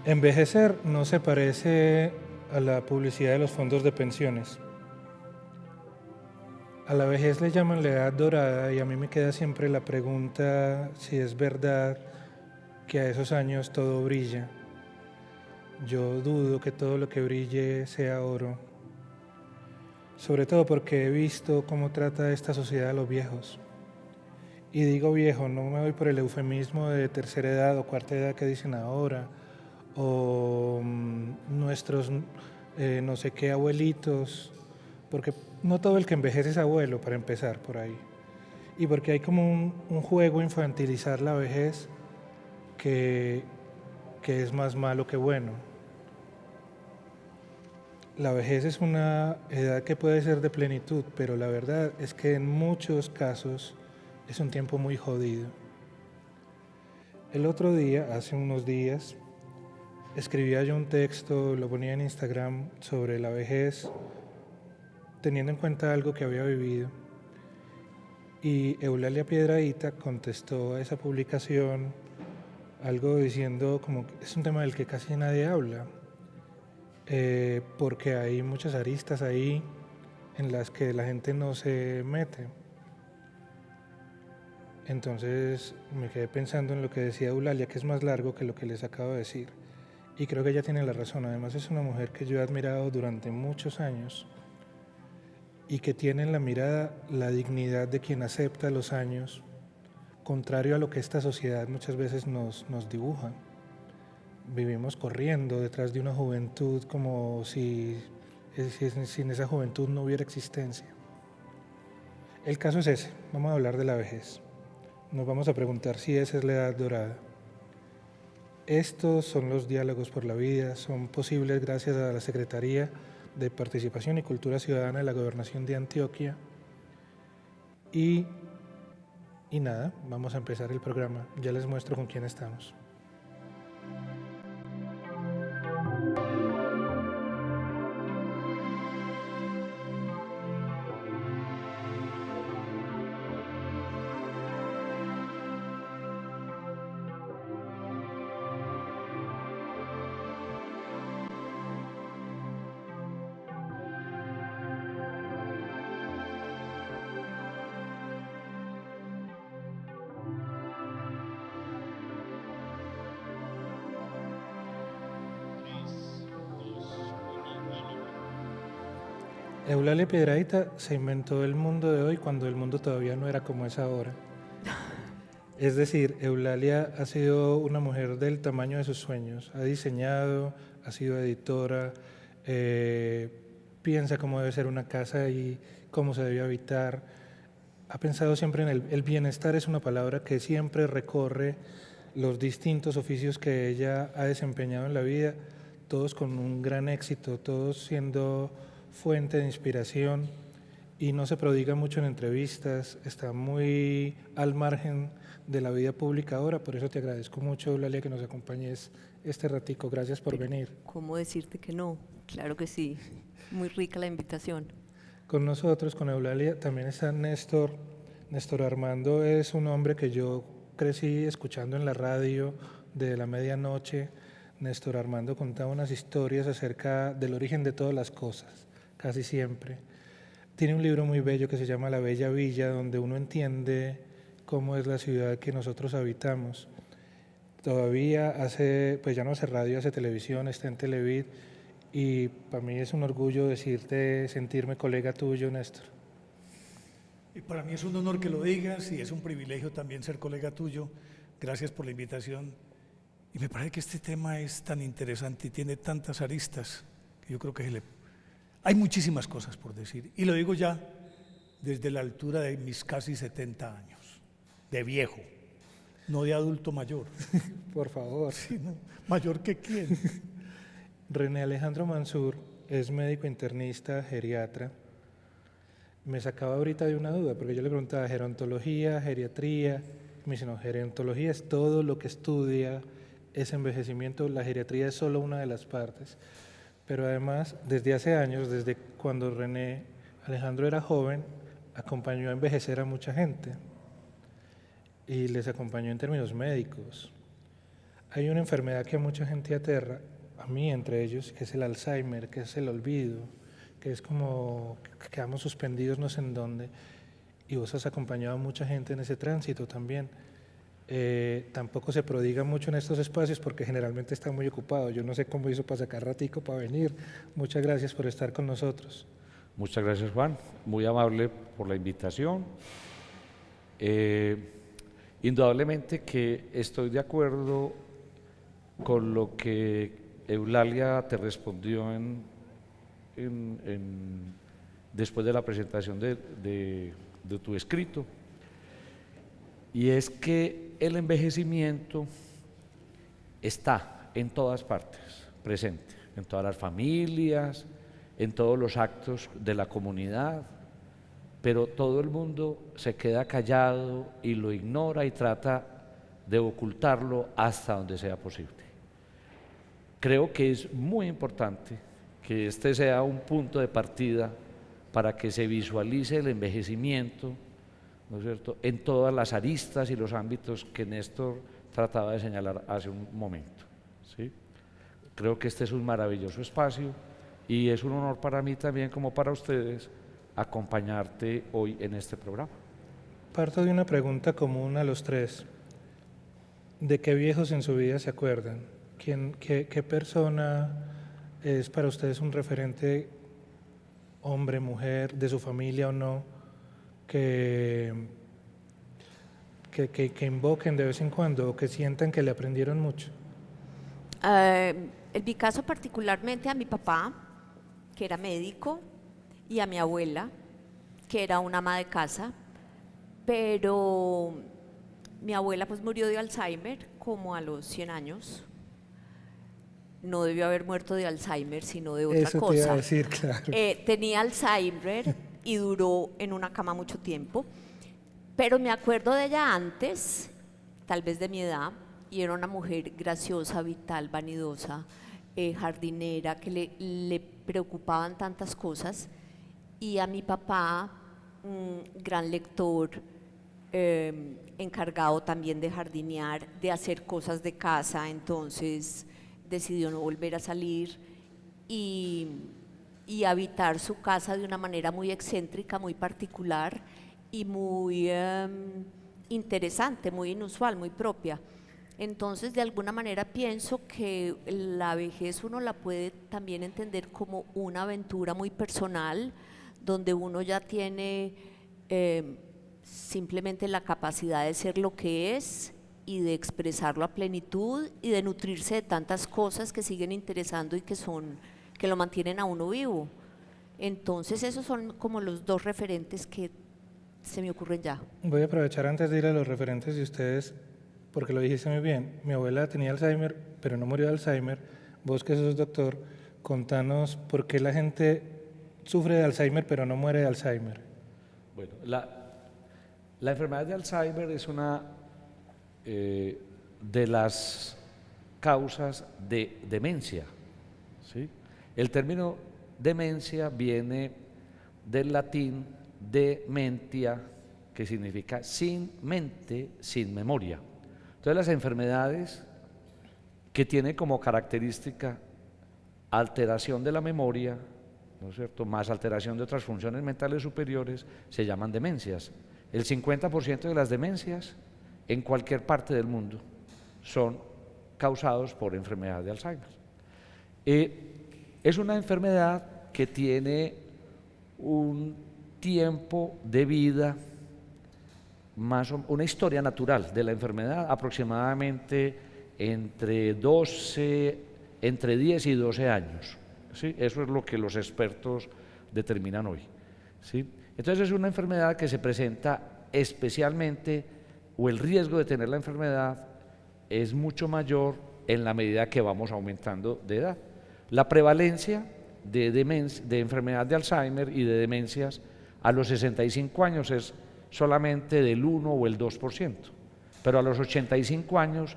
Envejecer no se parece a la publicidad de los fondos de pensiones. A la vejez le llaman la edad dorada y a mí me queda siempre la pregunta si es verdad que a esos años todo brilla. Yo dudo que todo lo que brille sea oro, sobre todo porque he visto cómo trata esta sociedad a los viejos. Y digo viejo, no me voy por el eufemismo de tercera edad o cuarta edad que dicen ahora, o nuestros no sé qué abuelitos, porque no todo el que envejece es abuelo, para empezar por ahí. Y porque hay como un juego infantilizar la vejez que, que es más malo que bueno. La vejez es una edad que puede ser de plenitud, pero la verdad es que en muchos casos es un tiempo muy jodido. El otro día, hace unos días, escribía yo un texto, lo ponía en Instagram sobre la vejez, teniendo en cuenta algo que había vivido. Y Eulalia Piedrahita contestó a esa publicación algo diciendo como que es un tema del que casi nadie habla, porque hay muchas aristas ahí en las que la gente no se mete. Entonces me quedé pensando en lo que decía Eulalia, que es más largo que lo que les acabo de decir. Y creo que ella tiene la razón. Además es una mujer que yo he admirado durante muchos años y que tiene en la mirada la dignidad de quien acepta los años, contrario a lo que esta sociedad muchas veces nos dibuja. Vivimos corriendo detrás de una juventud como si sin esa juventud no hubiera existencia. El caso es ese, vamos a hablar de la vejez. Nos vamos a preguntar si esa es la edad dorada. Estos son los diálogos por la vida, son posibles gracias a la Secretaría de Participación y Cultura Ciudadana de la Gobernación de Antioquia. Y nada, vamos a empezar el programa. Ya les muestro con quién estamos. Eulalia Piedrahita se inventó el mundo de hoy cuando el mundo todavía no era como es ahora. Es decir, Eulalia ha sido una mujer del tamaño de sus sueños. Ha diseñado, ha sido editora, piensa cómo debe ser una casa y cómo se debe habitar. Ha pensado siempre en el bienestar, es una palabra que siempre recorre los distintos oficios que ella ha desempeñado en la vida, todos con un gran éxito, todos siendo fuente de inspiración, y no se prodiga mucho en entrevistas, está muy al margen de la vida pública ahora. Por eso te agradezco mucho, Eulalia, que nos acompañes este ratico. Gracias por venir. ¿Cómo decirte que no? Claro que sí, muy rica la invitación. Con nosotros, con Eulalia, también está Néstor. Néstor Armando es un hombre que yo crecí escuchando en la radio de la medianoche. Néstor Armando contaba unas historias acerca del origen de todas las cosas, casi siempre. Tiene un libro muy bello que se llama La Bella Villa, donde uno entiende cómo es la ciudad que nosotros habitamos. Todavía hace, pues ya no hace radio, hace televisión, está en Televid, y para mí es un orgullo decirte, sentirme colega tuyo, Néstor. Y para mí es un honor que lo digas y es un privilegio también ser colega tuyo. Gracias por la invitación. Y me parece que este tema es tan interesante y tiene tantas aristas que yo creo que hay muchísimas cosas por decir. Y lo digo ya desde la altura de mis casi 70 años, de viejo, no de adulto mayor. Por favor. Sí, ¿no? ¿Mayor que quién? René Alejandro Mansur es médico internista, geriatra. Me sacaba ahorita de una duda, porque yo le preguntaba gerontología, geriatría. Me dice, no, gerontología es todo lo que estudia ese envejecimiento, la geriatría es solo una de las partes. Pero además, desde hace años, desde cuando René Alejandro era joven, acompañó a envejecer a mucha gente y les acompañó en términos médicos. hay una enfermedad que a mucha gente aterra, a mí entre ellos, que es el Alzheimer, que es el olvido, que es como que quedamos suspendidos no sé en dónde, y vos has acompañado a mucha gente en ese tránsito también. Tampoco se prodiga mucho en estos espacios porque generalmente está muy ocupado. Yo no sé cómo hizo para sacar ratico para venir. Muchas gracias por estar con nosotros. Muchas gracias, Juan, muy amable por la invitación. Indudablemente que estoy de acuerdo con lo que Eulalia te respondió después de la presentación de tu escrito, y es que el envejecimiento está en todas partes, presente, en todas las familias, en todos los actos de la comunidad, pero todo el mundo se queda callado y lo ignora y trata de ocultarlo hasta donde sea posible. Creo que es muy importante que este sea un punto de partida para que se visualice el envejecimiento, ¿no es cierto?, en todas las aristas y los ámbitos que Néstor trataba de señalar hace un momento, ¿sí? Creo que este es un maravilloso espacio y es un honor para mí también, como para ustedes, acompañarte hoy en este programa. Parto de una pregunta común a los tres. ¿De qué viejos en su vida se acuerdan? ¿Qué persona es para ustedes un referente, hombre, mujer, de su familia o no, que invoquen de vez en cuando o que sientan que le aprendieron mucho? En mi caso particularmente a mi papá, que era médico, y a mi abuela, que era una ama de casa, pero mi abuela pues murió de Alzheimer como a los 100 años. No debió haber muerto de Alzheimer, sino de otra Eso cosa. te iba a decir, claro. Tenía Alzheimer y duró en una cama mucho tiempo, pero me acuerdo de ella antes, tal vez de mi edad, y era una mujer graciosa, vital, vanidosa, jardinera, que le preocupaban tantas cosas. Y a mi papá, un gran lector, encargado también de jardinear, de hacer cosas de casa, entonces decidió no volver a salir y habitar su casa de una manera muy excéntrica, muy particular y muy interesante, muy inusual, muy propia. Entonces, de alguna manera pienso que la vejez uno la puede también entender como una aventura muy personal, donde uno ya tiene simplemente la capacidad de ser lo que es y de expresarlo a plenitud y de nutrirse de tantas cosas que siguen interesando y que lo mantienen a uno vivo. Entonces esos son como los dos referentes que se me ocurren ya. Voy a aprovechar antes de ir a los referentes de ustedes, porque lo dijiste muy bien. Mi abuela tenía Alzheimer, pero no murió de Alzheimer. Vos que sos doctor, contanos por qué la gente sufre de Alzheimer, pero no muere de Alzheimer. Bueno, la enfermedad de Alzheimer es una de las causas de demencia, ¿sí? El término demencia viene del latín dementia, que significa sin mente, sin memoria. Entonces las enfermedades que tienen como característica alteración de la memoria, ¿no es cierto?, más alteración de otras funciones mentales superiores, se llaman demencias. El 50% de las demencias en cualquier parte del mundo son causados por enfermedad de Alzheimer. Es una enfermedad que tiene un tiempo de vida, una historia natural de la enfermedad aproximadamente entre 10 y 12 años. ¿Sí? Eso es lo que los expertos determinan hoy, ¿sí? Entonces es una enfermedad que se presenta especialmente, o el riesgo de tener la enfermedad es mucho mayor en la medida que vamos aumentando de edad. La prevalencia de enfermedad de Alzheimer y de demencias a los 65 años es solamente del 1 o el 2%, pero a los 85 años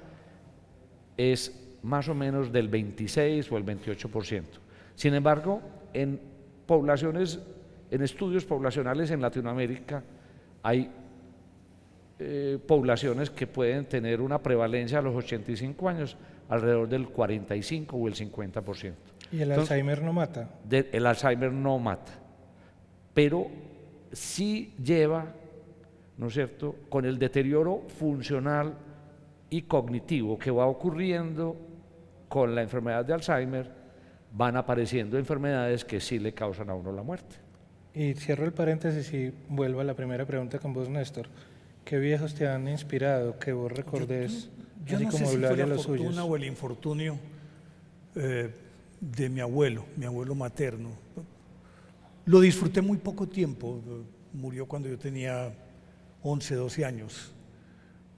es más o menos del 26 o el 28%. Sin embargo, en estudios poblacionales en Latinoamérica hay poblaciones que pueden tener una prevalencia a los 85 años alrededor del 45 o el 50%. ¿Y el Alzheimer no mata? El Alzheimer no mata, pero sí lleva, ¿no es cierto?, con el deterioro funcional y cognitivo que va ocurriendo con la enfermedad de Alzheimer, van apareciendo enfermedades que sí le causan a uno la muerte. Y cierro el paréntesis y vuelvo a la primera pregunta con vos, Néstor. ¿Qué viejos te han inspirado que vos recordés, Yo así no sé como si fue hablarle la a los fortuna suyos? o el infortunio de mi abuelo materno. Lo disfruté muy poco tiempo, murió cuando yo tenía 11, 12 años,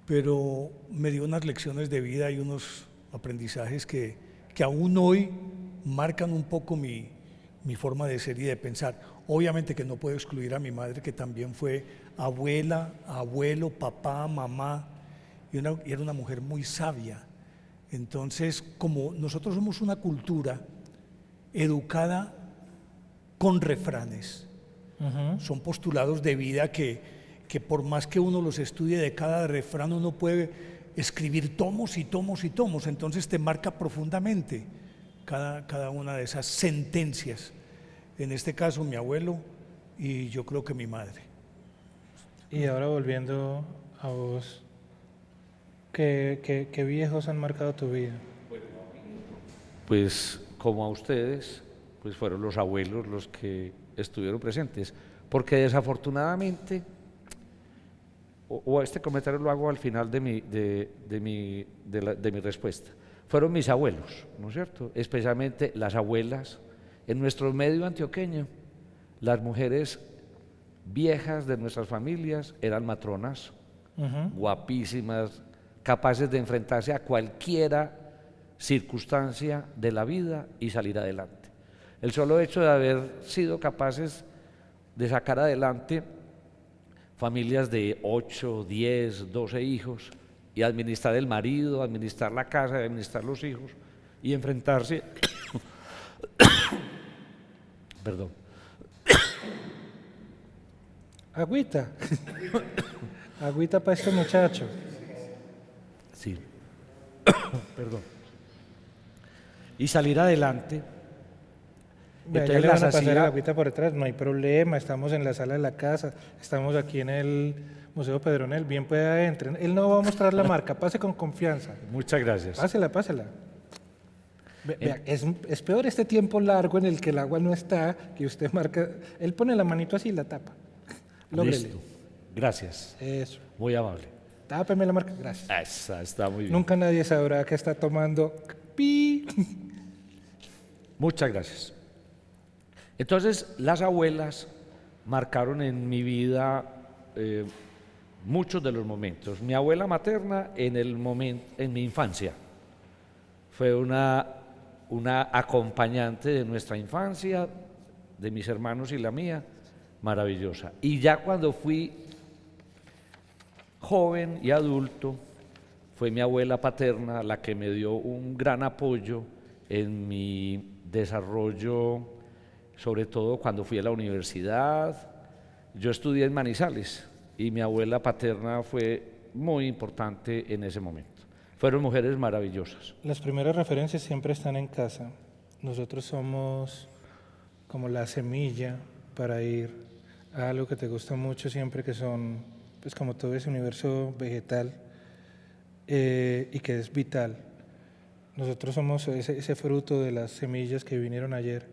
pero me dio unas lecciones de vida y unos aprendizajes que aún hoy marcan un poco mi forma de ser y de pensar. Obviamente que no puedo excluir a mi madre, que también fue abuela, abuelo, papá, mamá, y era una mujer muy sabia. Entonces, como nosotros somos una cultura educada con refranes, son postulados de vida que por más que uno los estudie de cada refrán, uno puede escribir tomos y tomos y tomos, entonces te marca profundamente cada una de esas sentencias. En este caso mi abuelo y yo creo que mi madre. Y ahora volviendo a vos, ¿qué viejos han marcado tu vida? Pues como a ustedes, pues fueron los abuelos los que estuvieron presentes, porque desafortunadamente, o este comentario lo hago al final de mi respuesta, fueron mis abuelos, ¿no es cierto? Especialmente las abuelas. En nuestro medio antioqueño, las mujeres viejas de nuestras familias eran matronas, guapísimas, capaces de enfrentarse a cualquiera circunstancia de la vida y salir adelante. El solo hecho de haber sido capaces de sacar adelante familias de 8, 10, 12 hijos y administrar el marido, administrar la casa, administrar los hijos y enfrentarse perdón. Agüita. Agüita para este muchacho. Sí. Perdón. Y salir adelante. Vea, ya Entonces le van a las pasar el hacía- agüita por detrás, no hay problema, estamos en la sala de la casa, estamos aquí en el Museo Pedronel, bien pueda entren. Él no va a mostrar la marca, pase con confianza. Muchas gracias. Pásela, pásela. Vea, es peor este tiempo largo en el que el agua no está, que usted marca, él pone la manito así y la tapa. Lógrele. Listo. Gracias. Eso. Muy amable. Tápeme la marca, gracias. Esa está muy bien. Nunca nadie sabrá que está tomando pi. Muchas gracias. Entonces, las abuelas marcaron en mi vida muchos de los momentos. Mi abuela materna en mi infancia fue una acompañante de nuestra infancia, de mis hermanos y la mía, maravillosa. Y ya cuando fui joven y adulto, fue mi abuela paterna la que me dio un gran apoyo en mi desarrollo, sobre todo cuando fui a la universidad. Yo estudié en Manizales y mi abuela paterna fue muy importante en ese momento. Fueron mujeres maravillosas. Las primeras referencias siempre están en casa. Nosotros somos como la semilla para ir a algo que te gusta mucho siempre, que son, pues como todo ese universo vegetal y que es vital. Nosotros somos ese fruto de las semillas que vinieron ayer.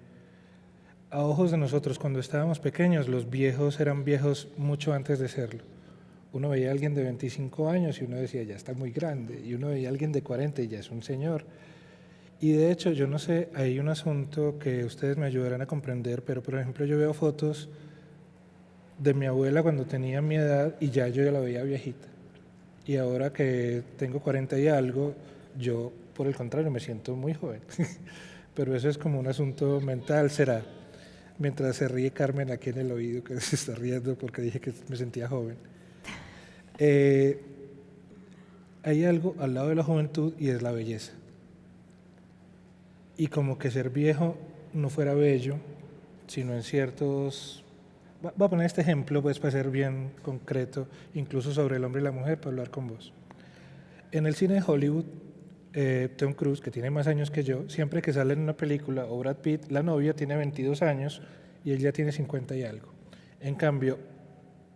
A ojos de nosotros, cuando estábamos pequeños, los viejos eran viejos mucho antes de serlo. Uno veía a alguien de 25 años y uno decía, ya está muy grande, y uno veía a alguien de 40 y ya es un señor. Y de hecho, yo no sé, hay un asunto que ustedes me ayudarán a comprender, pero por ejemplo yo veo fotos de mi abuela cuando tenía mi edad y ya yo ya la veía viejita. Y ahora que tengo 40 y algo, yo por el contrario me siento muy joven. Pero eso es como un asunto mental, será. Mientras se ríe Carmen aquí en el oído, que se está riendo porque dije que me sentía joven. Hay algo al lado de la juventud y es la belleza. Y como que ser viejo no fuera bello, sino en ciertos Voy a poner este ejemplo pues para ser bien concreto, incluso sobre el hombre y la mujer, para hablar con vos. En el cine de Hollywood, Tom Cruise, que tiene más años que yo, siempre que sale en una película, o Brad Pitt, la novia tiene 22 años y él ya tiene 50 y algo. En cambio,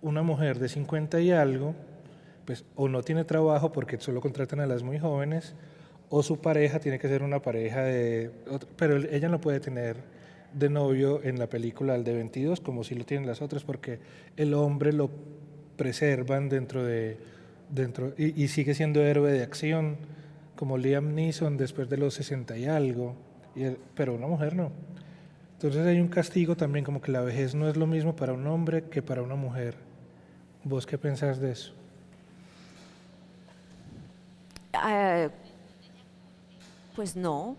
una mujer de 50 y algo, pues o no tiene trabajo porque solo contratan a las muy jóvenes, o su pareja tiene que ser una pareja pero ella no puede tener de novio en la película al de 22 como si lo tienen las otras, porque el hombre lo preservan y sigue siendo héroe de acción, como Liam Neeson después de los 60 y algo, pero una mujer no. Entonces hay un castigo también, como que la vejez no es lo mismo para un hombre que para una mujer. ¿Vos qué pensás de eso? Pues no,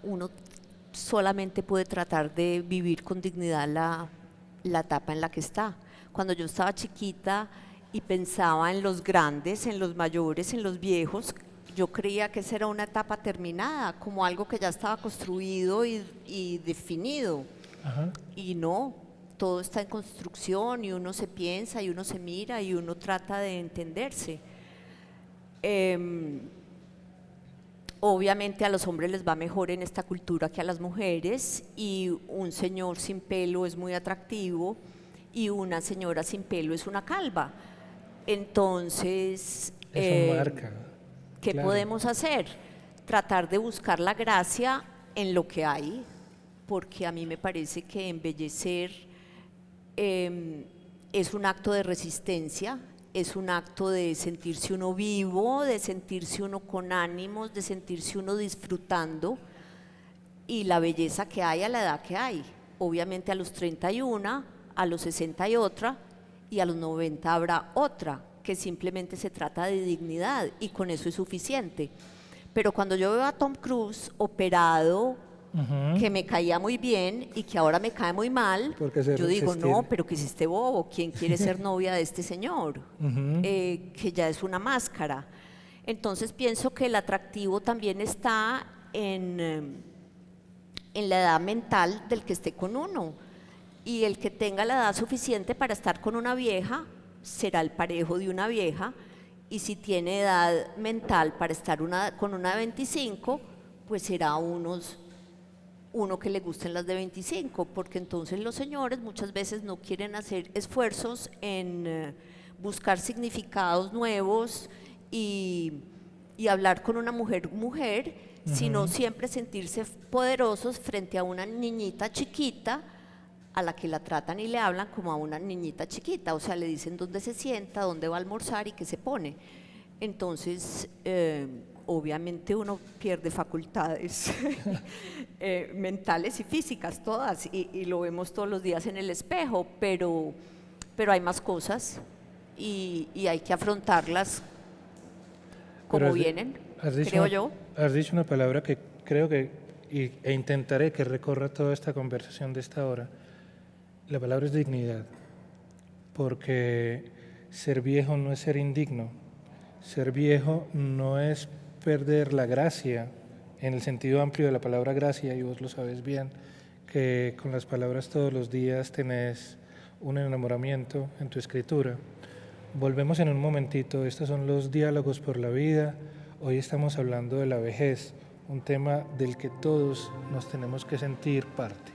uno solamente puede tratar de vivir con dignidad la etapa en la que está. Cuando yo estaba chiquita y pensaba en los grandes, en los mayores, en los viejos, yo creía que esa era una etapa terminada, como algo que ya estaba construido y definido. Ajá. Y no, todo está en construcción y uno se piensa y uno se mira y uno trata de entenderse. Obviamente a los hombres les va mejor en esta cultura que a las mujeres, y un señor sin pelo es muy atractivo y una señora sin pelo es una calva. Entonces, Eso marca. ¿qué Claro. podemos hacer? Tratar de buscar la gracia en lo que hay, porque a mí me parece que embellecer es un acto de resistencia, es un acto de sentirse uno vivo, de sentirse uno con ánimos, de sentirse uno disfrutando, y la belleza que hay a la edad que hay. Obviamente a los 31, a los 60 hay otra, y a los 90 habrá otra, que simplemente se trata de dignidad, y con eso es suficiente. Pero cuando yo veo a Tom Cruise operado, que me caía muy bien y que ahora me cae muy mal, Porque se yo digo, resistieron. no, pero ¿qué es este bobo? ¿Quién quiere ser novia de este señor? Que ya es una máscara. Entonces pienso que el atractivo también está en la edad mental del que esté con uno. Y el que tenga la edad suficiente para estar con una vieja será el parejo de una vieja, y si tiene edad mental para estar con una de 25, pues será uno que le gusten las de 25, porque entonces los señores muchas veces no quieren hacer esfuerzos en buscar significados nuevos y hablar con una mujer, sino siempre sentirse poderosos frente a una niñita chiquita a la que la tratan y le hablan como a una niñita chiquita, o sea, le dicen dónde se sienta, dónde va a almorzar y qué se pone. Entonces, obviamente uno pierde facultades mentales y físicas todas, y lo vemos todos los días en el espejo, pero hay más cosas y hay que afrontarlas como Pero vienen, dicho creo yo. Has dicho una palabra que creo que, e intentaré que recorra toda esta conversación de esta hora. La palabra es dignidad, porque ser viejo no es ser indigno. Ser viejo no es perder la gracia, en el sentido amplio de la palabra gracia, y vos lo sabes bien, que con las palabras todos los días tenés un enamoramiento en tu escritura. Volvemos en un momentito, estos son los diálogos por la vida. Hoy estamos hablando de la vejez, un tema del que todos nos tenemos que sentir parte.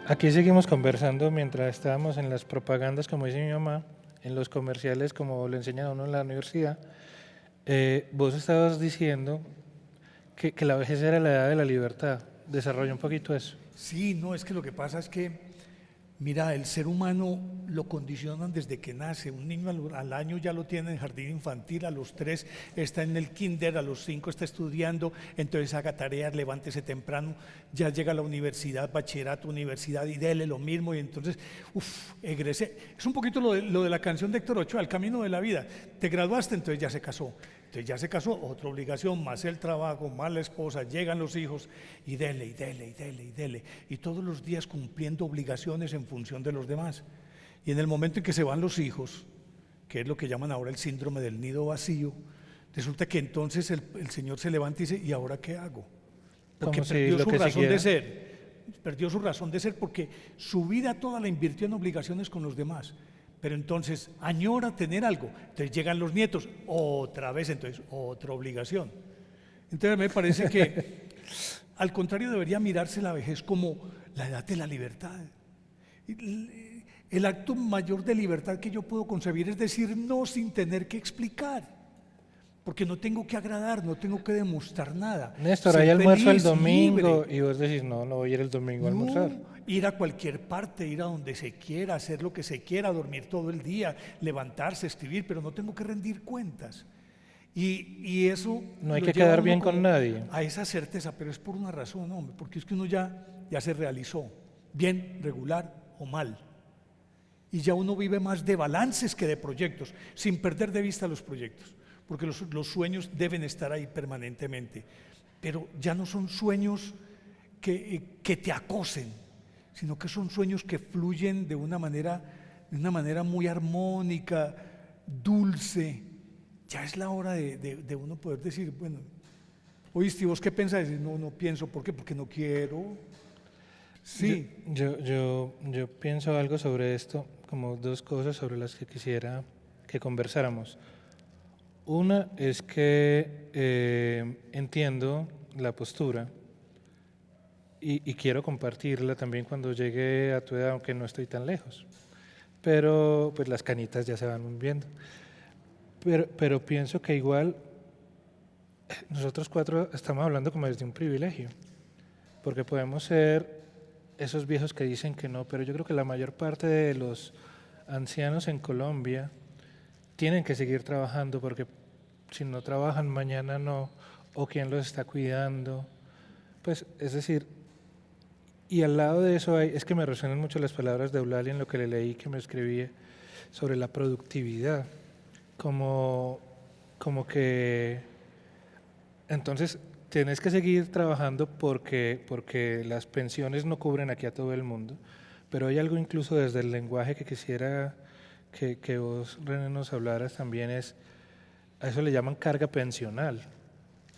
Aquí seguimos conversando mientras estábamos en las propagandas, como dice mi mamá, en los comerciales, como lo enseñan a uno en la universidad. Vos estabas diciendo que la vejez era la edad de la libertad. Desarrolla un poquito eso. Sí, no, es que lo que pasa es que Mira, el ser humano lo condicionan desde que nace. Un niño al año ya lo tiene en jardín infantil, a los 3 está en el kinder, a los 5 está estudiando, entonces haga tareas, levántese temprano, ya llega a la universidad, bachillerato, universidad y dele lo mismo y entonces, egresé. Es un poquito lo de la canción de Héctor Ochoa, El camino de la vida. Te graduaste, entonces ya se casó. Entonces ya se casó, otra obligación, más el trabajo, más la esposa, llegan los hijos y dele, y dele, y dele, y dele. Y todos los días cumpliendo obligaciones en función de los demás. Y en el momento en que se van los hijos, que es lo que llaman ahora el síndrome del nido vacío, resulta que entonces el Señor se levanta y dice, ¿y ahora qué hago? Porque perdió su razón de ser. Perdió su razón de ser porque su vida toda la invirtió en obligaciones con los demás. Pero entonces añora tener algo, entonces llegan los nietos, otra vez, entonces otra obligación. Entonces me parece que al contrario debería mirarse la vejez como la edad de la libertad. El acto mayor de libertad que yo puedo concebir es decir no sin tener que explicar, porque no tengo que agradar, no tengo que demostrar nada. Néstor, hay almuerzo el domingo y vos decís, no voy a ir el domingo a almorzar. Ir a cualquier parte, ir a donde se quiera, hacer lo que se quiera, dormir todo el día, levantarse, escribir, pero no tengo que rendir cuentas. Y eso no hay que quedar bien con nadie. A esa certeza, pero es por una razón, hombre, porque es que uno ya se realizó, bien, regular o mal. Y ya uno vive más de balances que de proyectos, sin perder de vista los proyectos, porque los sueños deben estar ahí permanentemente, pero ya no son sueños que te acosen, sino que son sueños que fluyen de una manera muy armónica, dulce. Ya es la hora de uno poder decir, bueno, oíste, ¿vos qué pensás? No pienso, ¿por qué? Porque no quiero. Sí. Yo pienso algo sobre esto, como dos cosas sobre las que quisiera que conversáramos. Una es que entiendo la postura y quiero compartirla también cuando llegue a tu edad, aunque no estoy tan lejos. Pero pues las canitas ya se van viendo. Pero pienso que igual nosotros 4 estamos hablando como desde un privilegio, porque podemos ser esos viejos que dicen que no, pero yo creo que la mayor parte de los ancianos en Colombia tienen que seguir trabajando, porque si no trabajan mañana no, o quién los está cuidando. Pues es decir, y al lado de eso es que me resuenan mucho las palabras de Eulalia en lo que le leí que me escribía sobre la productividad, como que entonces tienes que seguir trabajando porque las pensiones no cubren aquí a todo el mundo, pero hay algo incluso desde el lenguaje que quisiera que vos, René, nos hablaras también, a eso le llaman carga pensional.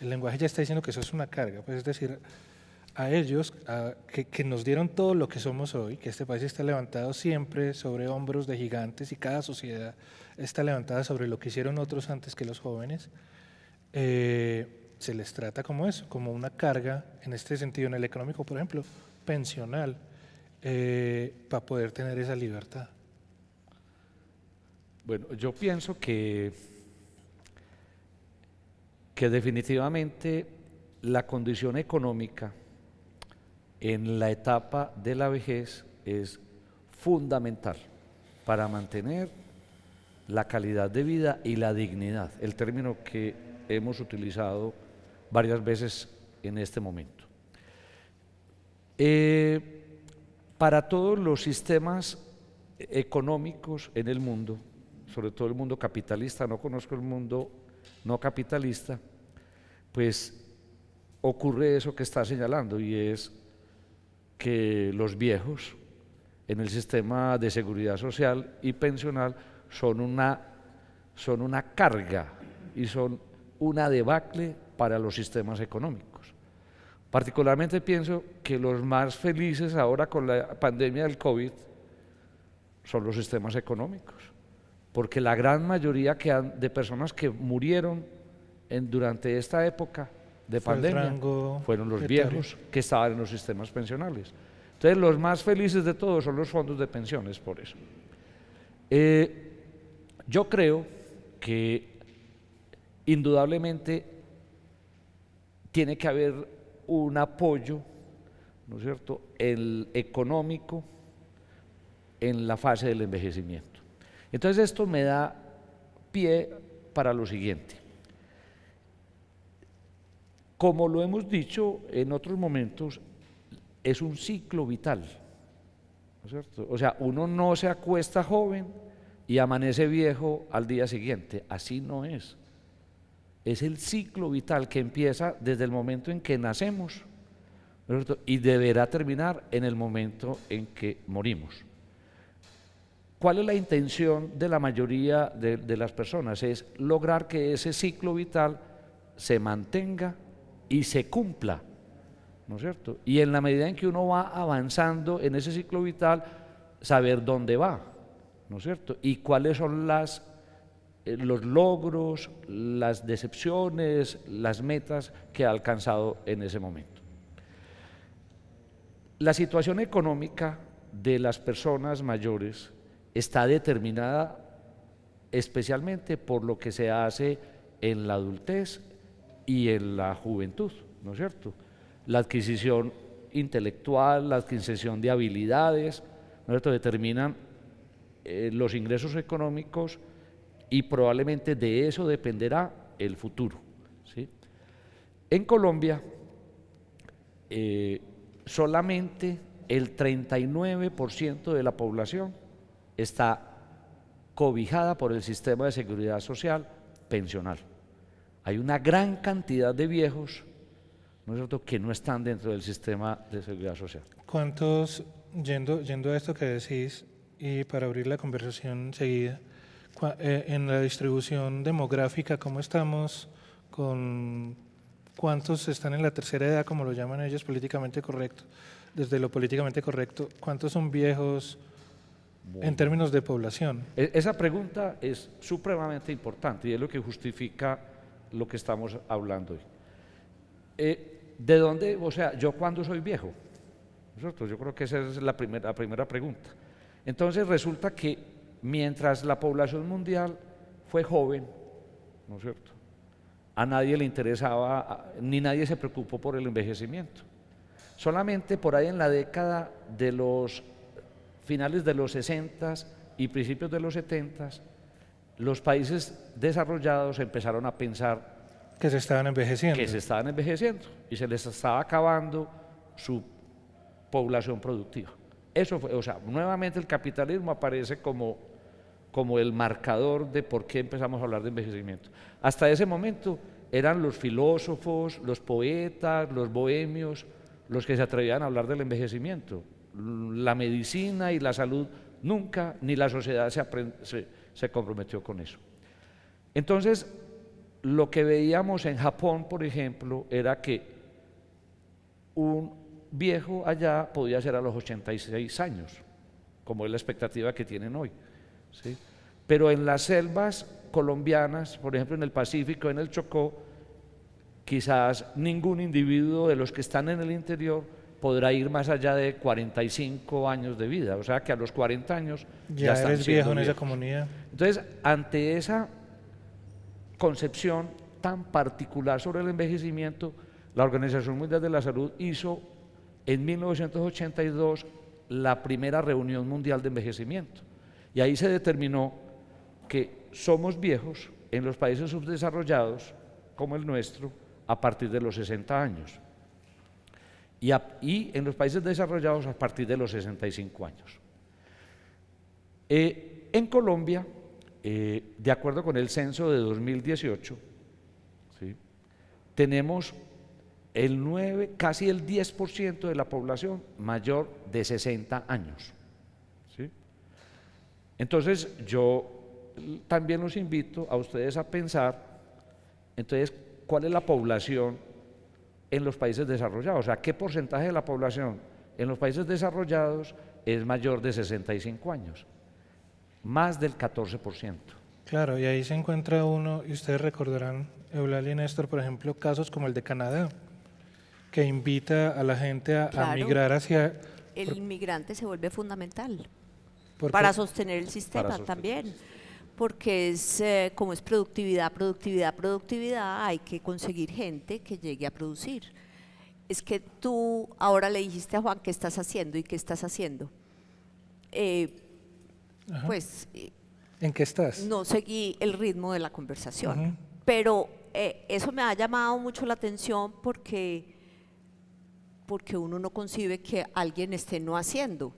El lenguaje ya está diciendo que eso es una carga, pues es decir, a ellos que nos dieron todo lo que somos hoy, que este país está levantado siempre sobre hombros de gigantes y cada sociedad está levantada sobre lo que hicieron otros antes que los jóvenes, se les trata como eso, como una carga, en este sentido, en el económico, por ejemplo, pensional, para poder tener esa libertad. Bueno, yo pienso que definitivamente la condición económica en la etapa de la vejez es fundamental para mantener la calidad de vida y la dignidad, el término que hemos utilizado varias veces en este momento. Para todos los sistemas económicos en el mundo, sobre todo el mundo capitalista, no conozco el mundo no capitalista, pues ocurre eso que está señalando, y es que los viejos en el sistema de seguridad social y pensional son una carga y son una debacle para los sistemas económicos. Particularmente pienso que los más felices ahora con la pandemia del COVID son los sistemas económicos, porque la gran mayoría de personas que murieron durante esta época de pandemia fueron los viejos que estaban en los sistemas pensionales. Entonces los más felices de todos son los fondos de pensiones, por eso. Yo creo que indudablemente tiene que haber un apoyo, ¿no es cierto?, el económico en la fase del envejecimiento. Entonces esto me da pie para lo siguiente. Como lo hemos dicho en otros momentos, es un ciclo vital, ¿no es cierto? O sea, uno no se acuesta joven y amanece viejo al día siguiente, así no es. Es el ciclo vital que empieza desde el momento en que nacemos, ¿no es cierto? Y deberá terminar en el momento en que morimos. ¿Cuál es la intención de la mayoría de las personas? Es lograr que ese ciclo vital se mantenga y se cumpla, ¿no es cierto? Y en la medida en que uno va avanzando en ese ciclo vital, saber dónde va, ¿no es cierto? Y cuáles son los logros, las decepciones, las metas que ha alcanzado en ese momento. La situación económica de las personas mayores está determinada especialmente por lo que se hace en la adultez y en la juventud, ¿no es cierto? La adquisición intelectual, la adquisición de habilidades, ¿no es cierto?, determinan los ingresos económicos y probablemente de eso dependerá el futuro, ¿sí? En Colombia, solamente el 39% de la población está cobijada por el sistema de seguridad social pensional. Hay una gran cantidad de viejos, ¿no es cierto?, que no están dentro del sistema de seguridad social. ¿Cuántos, yendo a esto que decís, y para abrir la conversación enseguida, en la distribución demográfica, ¿cómo estamos con cuántos están en la tercera edad, como lo llaman ellos, políticamente correcto? Desde lo políticamente correcto, ¿cuántos son viejos en términos de población? Esa pregunta es supremamente importante y es lo que justifica lo que estamos hablando hoy. ¿De dónde, o sea, yo cuándo soy viejo? ¿Cierto? Yo creo que esa es la primera pregunta. Entonces resulta que mientras la población mundial fue joven, ¿no es cierto?, a nadie le interesaba, ni nadie se preocupó por el envejecimiento. Solamente por ahí en la década de los finales de los 60 y principios de los 70, los países desarrollados empezaron a pensar que se estaban envejeciendo. Que se estaban envejeciendo y se les estaba acabando su población productiva. Eso fue, o sea, nuevamente el capitalismo aparece como el marcador de por qué empezamos a hablar de envejecimiento. Hasta ese momento eran los filósofos, los poetas, los bohemios, los que se atrevían a hablar del envejecimiento. La medicina y la salud nunca, ni la sociedad se comprometió con eso. Entonces, lo que veíamos en Japón, por ejemplo, era que un viejo allá podía ser a los 86 años, como es la expectativa que tienen hoy, ¿sí? Pero en las selvas colombianas, por ejemplo en el Pacífico, en el Chocó, quizás ningún individuo de los que están en el interior podrá ir más allá de 45 años de vida, o sea que a los 40 años ya están eres siendo viejo en viejos. esa comunidad. Entonces, ante esa concepción tan particular sobre el envejecimiento, la Organización Mundial de la Salud hizo en 1982 la primera reunión mundial de envejecimiento y ahí se determinó que somos viejos en los países subdesarrollados como el nuestro a partir de los 60 años y en los países desarrollados a partir de los 65 años. En Colombia, de acuerdo con el censo de 2018, ¿sí?, tenemos casi el 10% de la población mayor de 60 años. ¿Sí? Entonces, yo también los invito a ustedes a pensar, entonces, ¿cuál es la población en los países desarrollados? O sea, ¿qué porcentaje de la población en los países desarrollados es mayor de 65 años? Más del 14%. Claro, y ahí se encuentra uno, y ustedes recordarán, Eulalia y Néstor, por ejemplo, casos como el de Canadá, que invita a la gente a Claro. migrar hacia... El migrante se vuelve fundamental porque- para sostener el sistema Para sostener también, porque como es productividad, hay que conseguir gente que llegue a producir. Es que tú ahora le dijiste a Juan qué estás haciendo y qué estás haciendo. Ajá. pues ¿En qué estás? no seguí el ritmo de la conversación. Ujú. Pero eso me ha llamado mucho la atención porque uno no concibe que alguien esté no haciendo.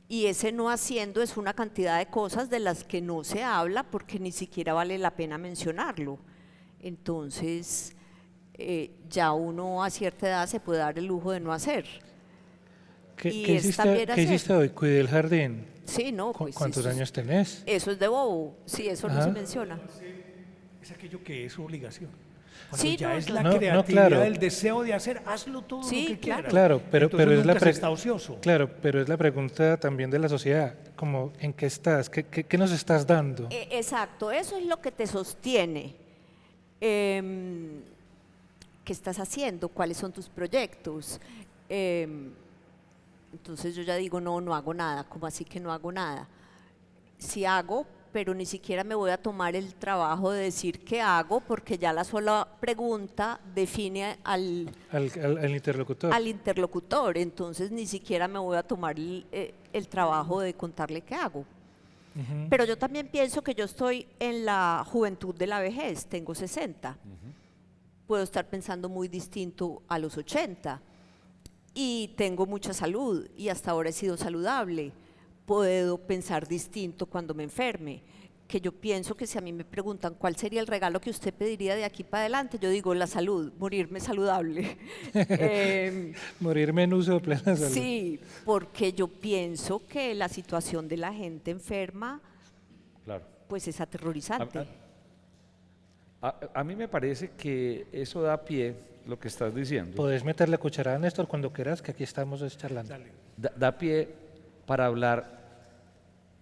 Y ese no haciendo es una cantidad de cosas de las que no se habla porque ni siquiera vale la pena mencionarlo. Entonces, ya uno a cierta edad se puede dar el lujo de no hacer. Y ¿Qué es también ¿qué hacer. hiciste hoy? Cuidé el jardín. Sí, no, pues ¿Cuántos eso es- años tenés? Eso es de bobo, sí, eso no Ajá. se menciona. Es aquello que es obligación. Cuando Sí, ya no, es no. la No, creatividad, claro. el deseo de hacer, hazlo todo Sí, lo que claro. quieras. Claro, pero Entonces es la nunca se está ocioso. Claro, pero es la pregunta también de la sociedad, como ¿en qué estás? ¿Qué nos estás dando? Exacto, eso es lo que te sostiene. ¿Qué estás haciendo? ¿Cuáles son tus proyectos? Entonces yo ya digo, no hago nada. ¿Cómo así que no hago nada? Sí hago, pero ni siquiera me voy a tomar el trabajo de decir qué hago, porque ya la sola pregunta define Al interlocutor. al interlocutor. Entonces ni siquiera me voy a tomar el trabajo de contarle qué hago. Ujú. Pero yo también pienso que yo estoy en la juventud de la vejez, tengo 60. Puedo estar pensando muy distinto a los 80 y tengo mucha salud y hasta ahora he sido saludable. Puedo pensar distinto cuando me enferme, que yo pienso que si a mí me preguntan cuál sería el regalo que usted pediría de aquí para adelante, yo digo la salud, morirme saludable. Morirme en uso de plena salud. Sí, porque yo pienso que la situación de la gente enferma Claro. pues es aterrorizante. A mí me parece que eso da pie, lo que estás diciendo, Podés meter la cucharada, Néstor, cuando quieras, que aquí estamos charlando. da pie para hablar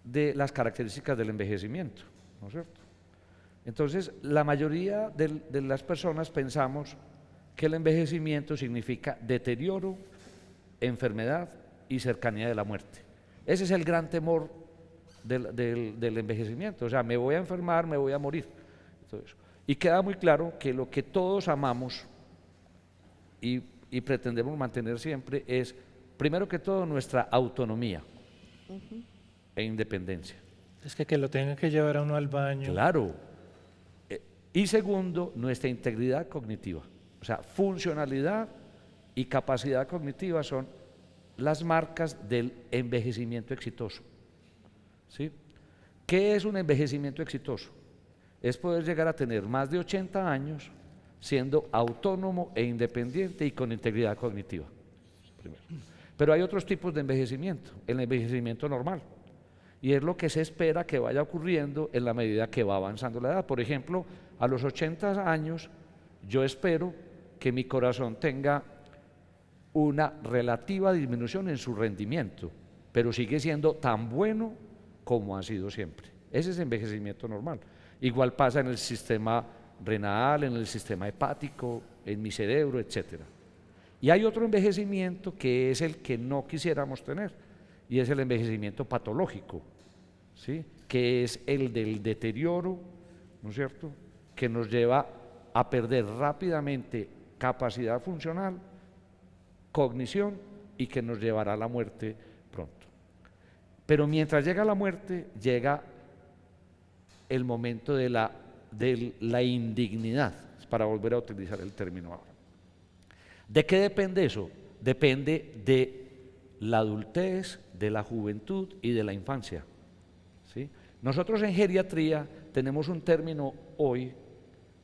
de las características del envejecimiento, ¿no es cierto? Entonces, la mayoría de las personas pensamos que el envejecimiento significa deterioro, enfermedad y cercanía de la muerte. Ese es el gran temor del envejecimiento, o sea, me voy a enfermar, me voy a morir. Todo eso. Y queda muy claro que lo que todos amamos y pretendemos mantener siempre es, primero que todo, nuestra autonomía e independencia. Es que lo tenga que llevar a uno al baño. Claro. Y segundo, nuestra integridad cognitiva. O sea, funcionalidad y capacidad cognitiva son las marcas del envejecimiento exitoso. ¿Sí? ¿Qué es un envejecimiento exitoso? Es poder llegar a tener más de 80 años siendo autónomo e independiente y con integridad cognitiva. Primero. Pero hay otros tipos de envejecimiento, el envejecimiento normal, y es lo que se espera que vaya ocurriendo en la medida que va avanzando la edad. Por ejemplo, a los 80 años yo espero que mi corazón tenga una relativa disminución en su rendimiento, pero sigue siendo tan bueno como ha sido siempre. Ese es envejecimiento normal. Igual pasa en el sistema renal, en el sistema hepático, en mi cerebro, etc. Y hay otro envejecimiento que es el que no quisiéramos tener, y es el envejecimiento patológico, ¿sí? Que es el del deterioro, ¿no es cierto?, que nos lleva a perder rápidamente capacidad funcional, cognición, y que nos llevará a la muerte pronto. Pero mientras llega la muerte, llega el momento de la indignidad, para volver a utilizar el término ahora. ¿De qué depende eso? Depende de la adultez, de la juventud y de la infancia, ¿sí? Nosotros en geriatría tenemos un término hoy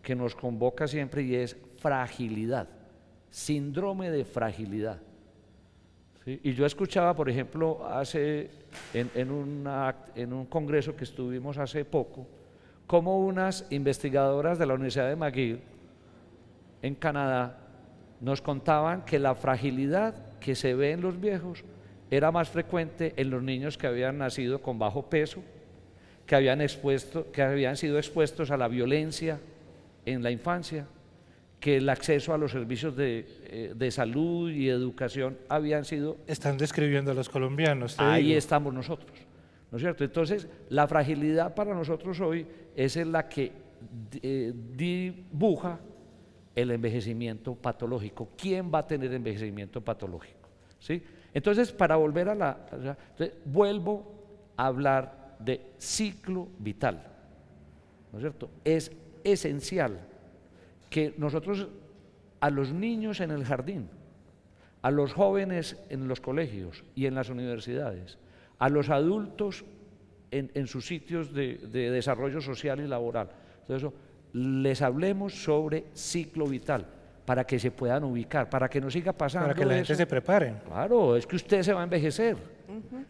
que nos convoca siempre y es fragilidad, síndrome de fragilidad, ¿sí? Y yo escuchaba, por ejemplo, en un congreso que estuvimos hace poco, como unas investigadoras de la Universidad de McGill en Canadá nos contaban que la fragilidad que se ve en los viejos era más frecuente en los niños que habían nacido con bajo peso, que habían sido expuestos a la violencia en la infancia, que el acceso a los servicios de salud y educación habían sido... Están describiendo a los colombianos. Ahí digo. estamos nosotros, ¿no es cierto? Entonces, la fragilidad para nosotros hoy es en la que dibuja el envejecimiento patológico. ¿Quién va a tener envejecimiento patológico? ¿Sí? Entonces, para volver entonces, vuelvo a hablar de ciclo vital, ¿no es cierto? Es esencial que nosotros a los niños en el jardín, a los jóvenes en los colegios y en las universidades, a los adultos en sus sitios de desarrollo social y laboral, todo eso, les hablemos sobre ciclo vital para que se puedan ubicar, para que no siga pasando Para que la gente eso. se prepare. Claro, es que usted se va a envejecer.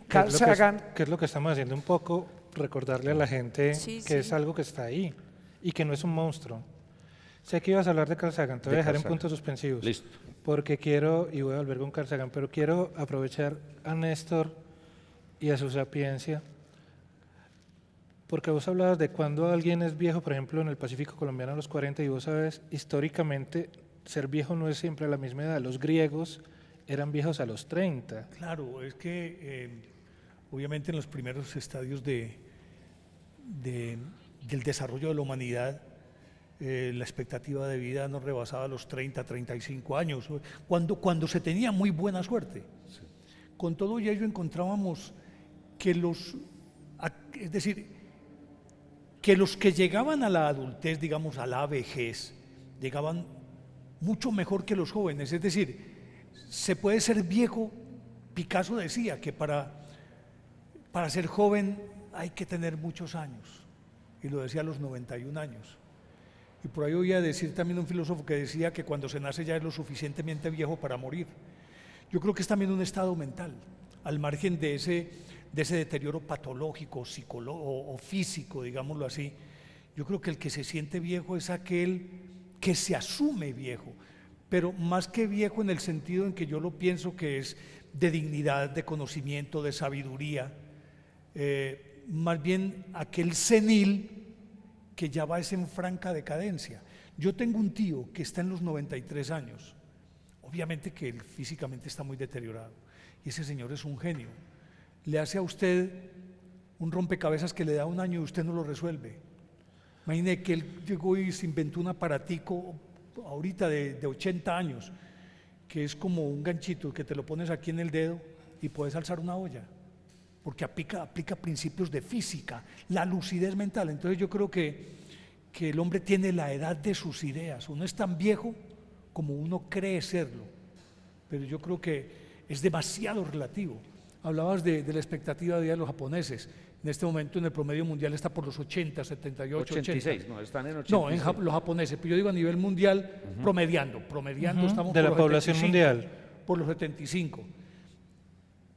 Carl ¿Qué es Sagan, qué es lo que estamos haciendo un poco? Recordarle a la gente Sí, que sí. es algo que está ahí y que no es un monstruo. Sé que ibas a hablar de Carl Sagan, te voy De a dejar Carl en Sagan. puntos suspensivos. Listo. Porque quiero, y voy a volver con Carl Sagan, pero quiero aprovechar a Néstor y a su sapiencia, porque vos hablabas de cuando alguien es viejo, por ejemplo, en el Pacífico colombiano a los 40, y vos sabes, históricamente, ser viejo no es siempre a la misma edad. Los griegos eran viejos a los 30. Claro, es que obviamente en los primeros estadios del desarrollo de la humanidad, la expectativa de vida no rebasaba los 30, 35 años, cuando se tenía muy buena suerte. Con todo ello encontrábamos que es decir, que los que llegaban a la adultez, digamos a la vejez, llegaban mucho mejor que los jóvenes. Es decir, se puede ser viejo. Picasso decía que para ser joven hay que tener muchos años, y lo decía a los 91 años. Y por ahí oía decir también un filósofo que decía que cuando se nace ya es lo suficientemente viejo para morir. Yo creo que es también un estado mental, al margen de ese deterioro patológico, o físico, digámoslo así. Yo creo que el que se siente viejo es aquel que se asume viejo, pero más que viejo en el sentido en que yo lo pienso que es de dignidad, de conocimiento, de sabiduría, más bien aquel senil que ya va en franca decadencia. Yo tengo un tío que está en los 93 años, obviamente que él físicamente está muy deteriorado, y ese señor es un genio. Le hace a usted un rompecabezas que le da un año y usted no lo resuelve. Imagine que él llegó y se inventó un aparatico ahorita de 80 años, que es como un ganchito que te lo pones aquí en el dedo y puedes alzar una olla, porque aplica principios de física, la lucidez mental. Entonces yo creo que el hombre tiene la edad de sus ideas. Uno es tan viejo como uno cree serlo, pero yo creo que es demasiado relativo. Hablabas de la expectativa de vida de los japoneses. En este momento en el promedio mundial está por los 80, 78, 86, 80. no, están en 86. No, los japoneses, pero yo digo a nivel mundial, promediando estamos De por la los población 75, mundial. por los 75.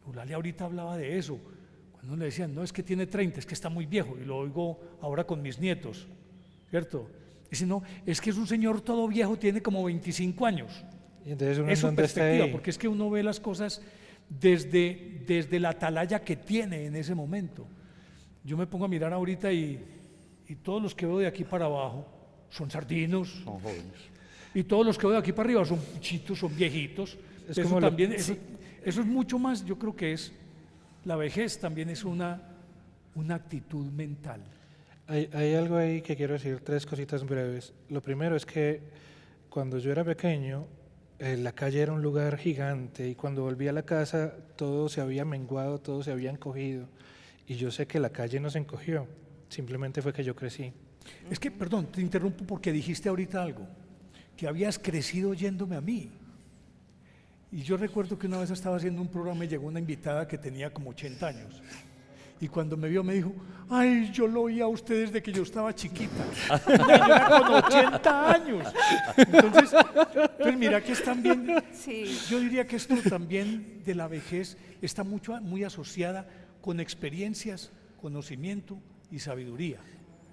Eulalia ahorita hablaba de eso, cuando le decían, no, es que tiene 30, es que está muy viejo, y lo oigo ahora con mis nietos, ¿cierto? Dice, no, es que es un señor todo viejo, tiene como 25 años. Y entonces uno Es su dónde está perspectiva, ahí. porque es que uno ve las cosas desde la atalaya que tiene en ese momento. Yo me pongo a mirar ahorita y todos los que veo de aquí para abajo son sardinos, Son jóvenes. y todos los que veo de aquí para arriba son chitos, son viejitos. Es Eso como lo- también, eso es mucho más, yo creo que es, la vejez también es una actitud mental. Hay algo ahí que quiero decir, 3 cositas breves. Lo primero es que cuando yo era pequeño, la calle era un lugar gigante, y cuando volví a la casa todo se había menguado, todo se había encogido, y yo sé que la calle no se encogió, simplemente fue que yo crecí. Es que, perdón, te interrumpo porque dijiste ahorita algo, que habías crecido oyéndome a mí. Y yo recuerdo que una vez estaba haciendo un programa y llegó una invitada que tenía como 80 años. Y cuando me vio me dijo, ay, yo lo oía a usted desde que yo estaba chiquita. Yo era con 80 años. Entonces mira que es también, Sí. yo diría que esto también de la vejez está muy asociada con experiencias, conocimiento y sabiduría.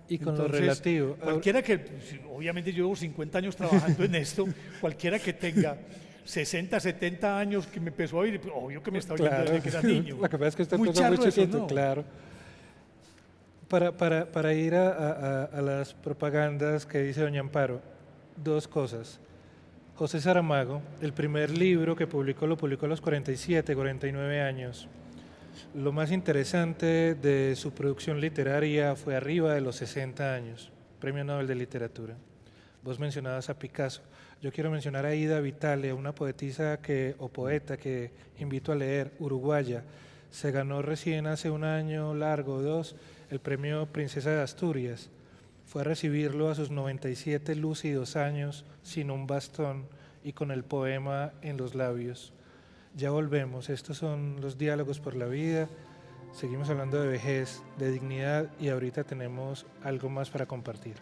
Y con lo Entonces, relativo, cualquiera que, obviamente yo llevo 50 años trabajando en esto, cualquiera que tenga 60, 70 años que me empezó a oír, pues, obvio que me está oyendo claro, desde que era niño. lo que pasa es que está Muy todo muy charro eso, chiquito, ¿no? claro. Para ir a las propagandas que dice doña Amparo, 2 cosas. José Saramago, el primer libro que publicó, lo publicó a los 47, 49 años. Lo más interesante de su producción literaria fue arriba de los 60 años, Premio Nobel de Literatura. Vos mencionabas a Picasso. Yo quiero mencionar a Ida Vitale, una poetisa o poeta que invito a leer, uruguaya. Se ganó recién hace un año largo o dos el premio Princesa de Asturias. Fue a recibirlo a sus 97 lúcidos años, sin un bastón y con el poema en los labios. Ya volvemos, estos son los diálogos por la vida. Seguimos hablando de vejez, de dignidad y ahorita tenemos algo más para compartir.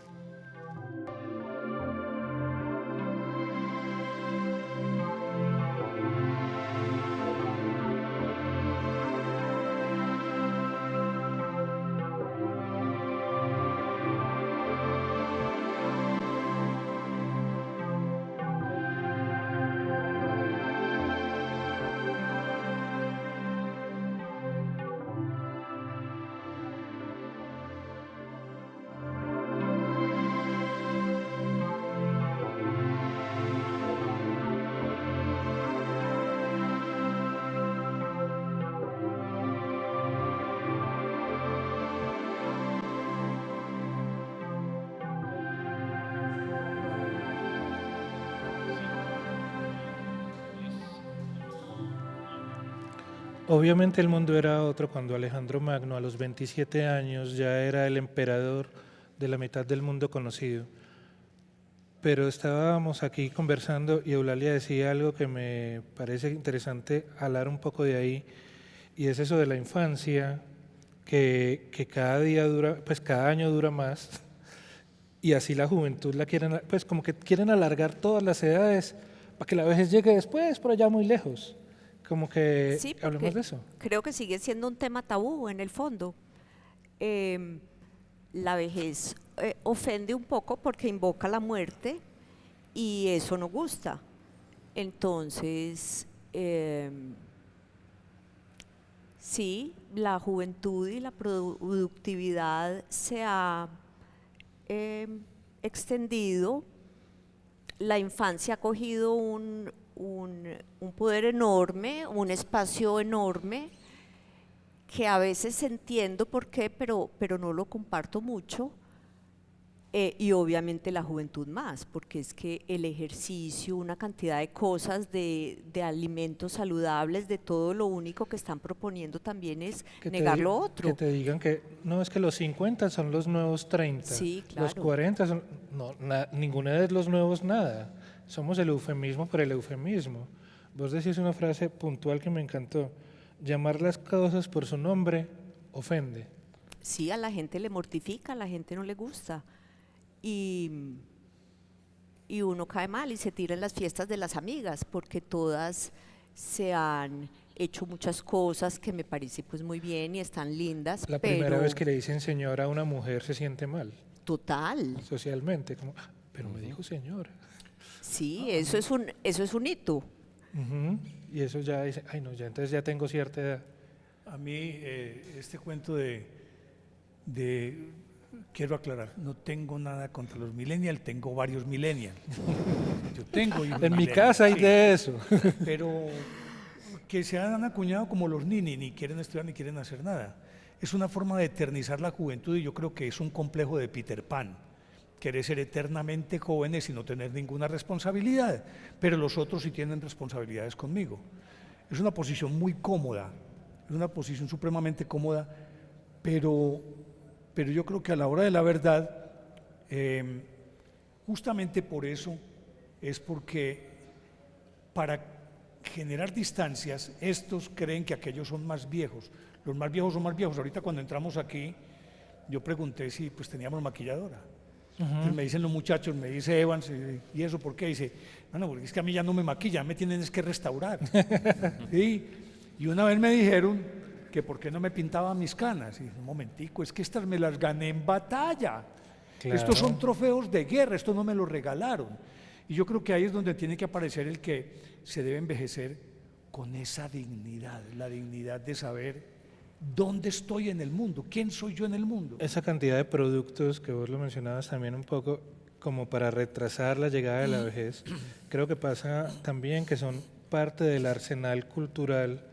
Obviamente el mundo era otro cuando Alejandro Magno a los 27 años ya era el emperador de la mitad del mundo conocido. Pero estábamos aquí conversando y Eulalia decía algo que me parece interesante hablar un poco de ahí, y es eso de la infancia, que cada día dura, pues cada año dura más, y así la juventud la quieren, pues como que quieren alargar todas las edades para que la vejez llegue después, por allá muy lejos. Como que Sí, hablemos porque de eso. creo que sigue siendo un tema tabú en el fondo. La vejez ofende un poco porque invoca la muerte y eso no gusta. Entonces, sí, la juventud y la productividad se ha extendido. La infancia ha cogido un poder enorme, un espacio enorme, que a veces entiendo por qué, pero no lo comparto mucho. Y obviamente la juventud más, porque es que el ejercicio, una cantidad de cosas, de alimentos saludables, de todo, lo único que están proponiendo también es negar lo otro. Que te digan que no, es que los 50 son los nuevos 30, Sí, los claro. 40 son, no, ninguna de los nuevos nada. Somos el eufemismo por el eufemismo. Vos decís una frase puntual que me encantó: llamar las cosas por su nombre ofende. Sí, a la gente le mortifica, a la gente no le gusta. Y uno cae mal y se tira en las fiestas de las amigas, porque todas se han hecho muchas cosas que me parece pues muy bien y están lindas, La pero primera vez que le dicen señora a una mujer se siente mal, total, socialmente, como, "Ah, pero me dijo señora". sí, eso es un hito. Ujú. Y eso ya dice, ay no, ya entonces ya tengo cierta edad. A mí este cuento de quiero aclarar, no tengo nada contra los millennials, tengo varios millennials. Yo tengo hijos En mi millennials, casa hay sí, de eso. pero que se han acuñado como los ni quieren estudiar ni quieren hacer nada. Es una forma de eternizar la juventud y yo creo que es un complejo de Peter Pan. Querer ser eternamente jóvenes y no tener ninguna responsabilidad, pero los otros sí tienen responsabilidades conmigo. Es una posición muy cómoda, es una posición supremamente cómoda, pero yo creo que a la hora de la verdad, justamente por eso, es porque para generar distancias, estos creen que aquellos son más viejos. Los más viejos son más viejos. Ahorita cuando entramos aquí, yo pregunté si pues teníamos maquilladora. Entonces me dicen los muchachos, me dice Evans, ¿y eso por qué? Dice, no, porque es que a mí ya no me maquilla, me tienen es que restaurar. ¿Sí? Y una vez me dijeron que por qué no me pintaba mis canas. Y dije, un momentico, es que estas me las gané en batalla. Claro. Estos son trofeos de guerra, esto no me lo regalaron. Y yo creo que ahí es donde tiene que aparecer el que se debe envejecer con esa dignidad, la dignidad de saber dónde estoy en el mundo, quién soy yo en el mundo. Esa cantidad de productos que vos lo mencionabas también un poco como para retrasar la llegada de la vejez, creo que pasa también que son parte del arsenal cultural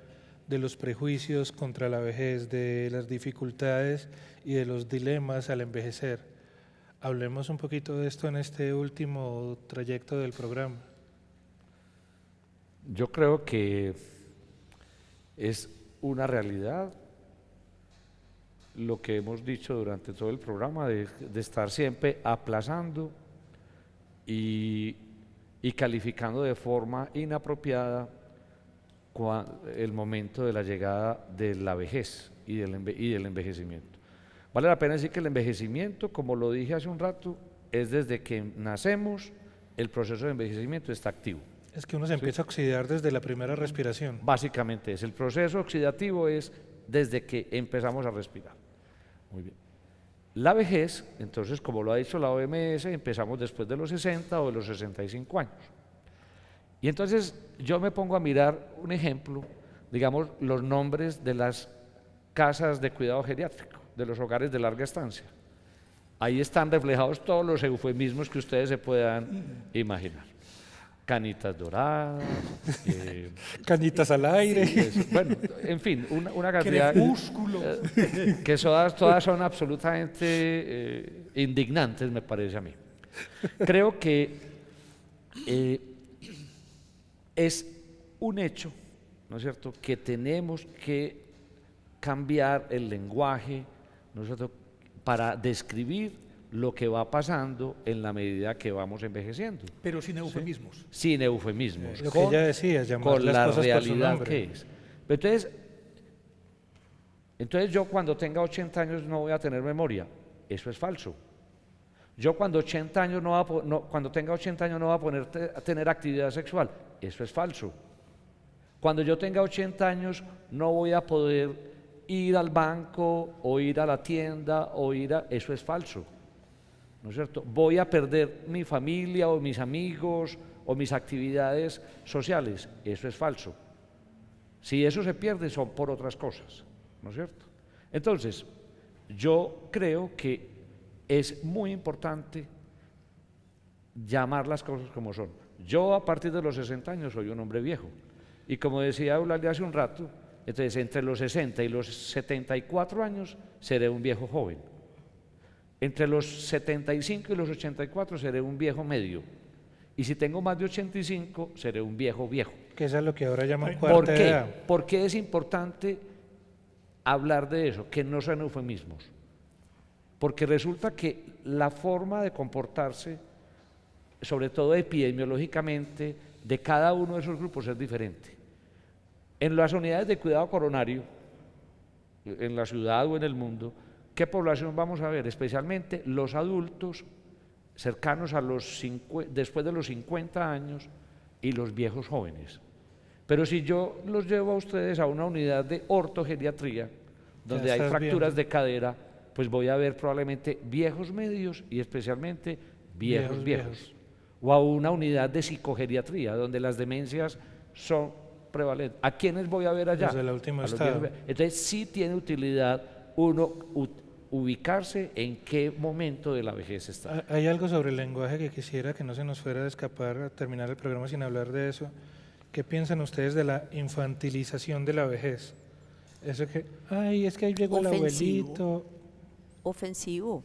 de los prejuicios contra la vejez, de las dificultades y de los dilemas al envejecer. Hablemos un poquito de esto en este último trayecto del programa. Yo creo que es una realidad lo que hemos dicho durante todo el programa de estar siempre aplazando y calificando de forma inapropiada el momento de la llegada de la vejez y del envejecimiento. Vale la pena decir que el envejecimiento, como lo dije hace un rato, es desde que nacemos, el proceso de envejecimiento está activo. Es que uno se empieza a oxidar desde la primera respiración. Básicamente el proceso oxidativo es desde que empezamos a respirar. Muy bien. La vejez, entonces, como lo ha dicho la OMS, empezamos después de los 60 o de los 65 años. Y entonces yo me pongo a mirar un ejemplo, digamos, los nombres de las casas de cuidado geriátrico, de los hogares de larga estancia. Ahí están reflejados todos los eufemismos que ustedes se puedan imaginar. Canitas doradas, Cañitas al aire. bueno, en fin, una cantidad Crepúsculo. que todas son absolutamente indignantes, me parece a mí. Creo que es un hecho, ¿no es cierto?, que tenemos que cambiar el lenguaje, ¿no es cierto?, para describir lo que va pasando en la medida que vamos envejeciendo. Pero sin eufemismos. Sin eufemismos. Lo que ella decía, llamar con las la cosas por su realidad nombre. que es. Pero entonces yo cuando tenga 80 años no voy a tener memoria. Eso es falso. Yo cuando tenga 80 años no voy a tener actividad sexual. Eso es falso. Cuando yo tenga 80 años no voy a poder ir al banco o ir a la tienda Eso es falso. ¿No es cierto? Voy a perder mi familia o mis amigos o mis actividades sociales. Eso es falso. Si eso se pierde son por otras cosas, ¿no es cierto? Entonces, yo creo que es muy importante llamar las cosas como son. Yo a partir de los 60 años soy un hombre viejo. Y como decía Eulalia hace un rato, entonces entre los 60 y los 74 años seré un viejo joven. Entre los 75 y los 84 seré un viejo medio. Y si tengo más de 85, seré un viejo viejo. Que eso es lo que ahora llaman ¿Por cuarta qué? edad. ¿Por qué es importante hablar de eso? Que no sean eufemismos. Porque resulta que la forma de comportarse, sobre todo epidemiológicamente, de cada uno de esos grupos es diferente. En las unidades de cuidado coronario, en la ciudad o en el mundo, ¿qué población vamos a ver? Especialmente los adultos cercanos a después de los 50 años y los viejos jóvenes. Pero si yo los llevo a ustedes a una unidad de ortogeriatría, donde hay fracturas de cadera, pues voy a ver probablemente viejos medios y especialmente viejos. O a una unidad de psicogeriatría, donde las demencias son prevalentes. ¿A quiénes voy a ver allá? Desde la última A los estado. viejos. Entonces sí tiene utilidad uno ubicarse en qué momento de la vejez está. Hay algo sobre el lenguaje que quisiera que no se nos fuera a escapar a terminar el programa sin hablar de eso. ¿Qué piensan ustedes de la infantilización de la vejez? Eso que, ay, es que ahí llegó el abuelito. Ofensivo,